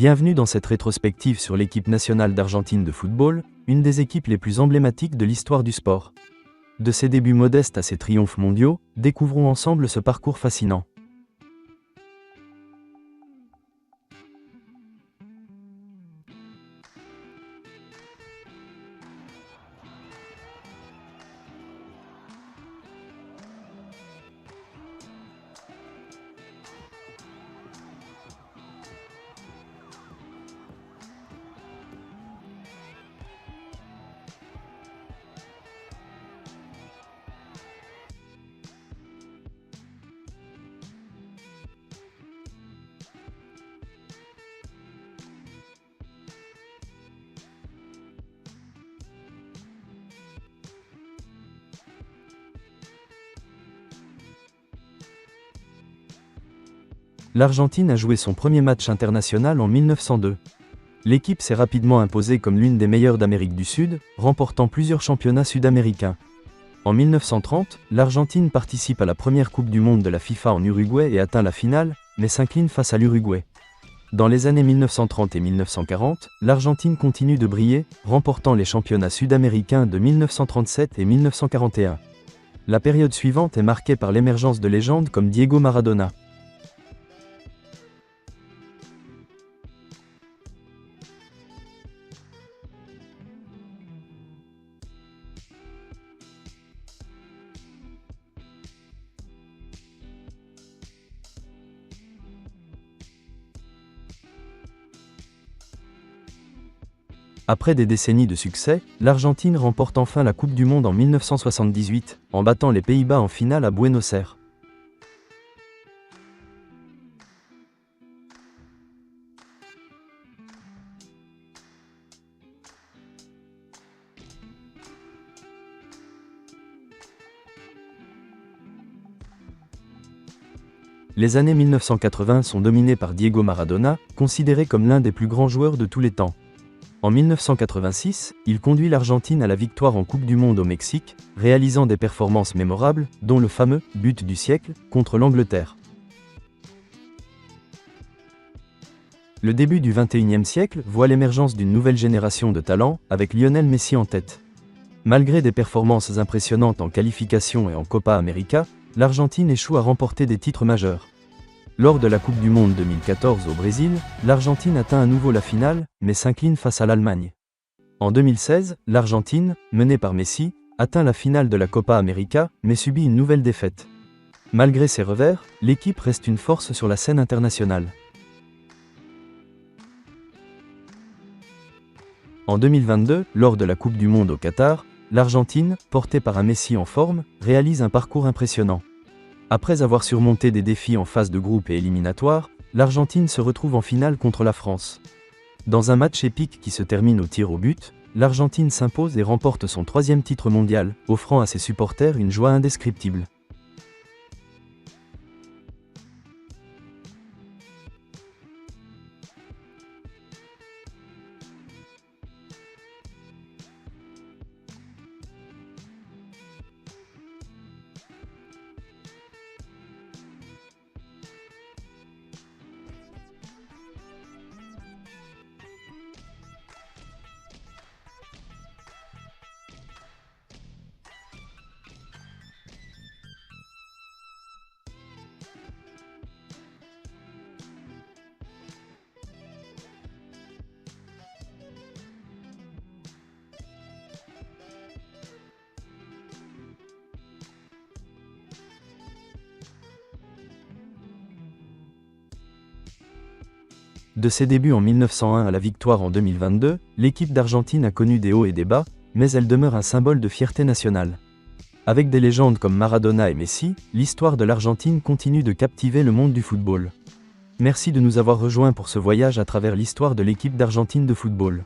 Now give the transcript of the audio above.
Bienvenue dans cette rétrospective sur l'équipe nationale d'Argentine de football, une des équipes les plus emblématiques de l'histoire du sport. De ses débuts modestes à ses triomphes mondiaux, découvrons ensemble ce parcours fascinant. L'Argentine a joué son premier match international en 1902. L'équipe s'est rapidement imposée comme l'une des meilleures d'Amérique du Sud, remportant plusieurs championnats sud-américains. En 1930, l'Argentine participe à la première Coupe du Monde de la FIFA en Uruguay et atteint la finale, mais s'incline face à l'Uruguay. Dans les années 1930 et 1940, l'Argentine continue de briller, remportant les championnats sud-américains de 1937 et 1941. La période suivante est marquée par l'émergence de légendes comme Diego Maradona. Après des décennies de succès, l'Argentine remporte enfin la Coupe du Monde en 1978, en battant les Pays-Bas en finale à Buenos Aires. Les années 1980 sont dominées par Diego Maradona, considéré comme l'un des plus grands joueurs de tous les temps. En 1986, il conduit l'Argentine à la victoire en Coupe du Monde au Mexique, réalisant des performances mémorables, dont le fameux « but du siècle » contre l'Angleterre. Le début du XXIe siècle voit l'émergence d'une nouvelle génération de talents, avec Lionel Messi en tête. Malgré des performances impressionnantes en qualification et en Copa América, l'Argentine échoue à remporter des titres majeurs. Lors de la Coupe du Monde 2014 au Brésil, l'Argentine atteint à nouveau la finale, mais s'incline face à l'Allemagne. En 2016, l'Argentine, menée par Messi, atteint la finale de la Copa América, mais subit une nouvelle défaite. Malgré ses revers, l'équipe reste une force sur la scène internationale. En 2022, lors de la Coupe du Monde au Qatar, l'Argentine, portée par un Messi en forme, réalise un parcours impressionnant. Après avoir surmonté des défis en phase de groupe et éliminatoire, l'Argentine se retrouve en finale contre la France. Dans un match épique qui se termine au tir au but, l'Argentine s'impose et remporte son 3e titre mondial, offrant à ses supporters une joie indescriptible. De ses débuts en 1901 à la victoire en 2022, l'équipe d'Argentine a connu des hauts et des bas, mais elle demeure un symbole de fierté nationale. Avec des légendes comme Maradona et Messi, l'histoire de l'Argentine continue de captiver le monde du football. Merci de nous avoir rejoints pour ce voyage à travers l'histoire de l'équipe d'Argentine de football.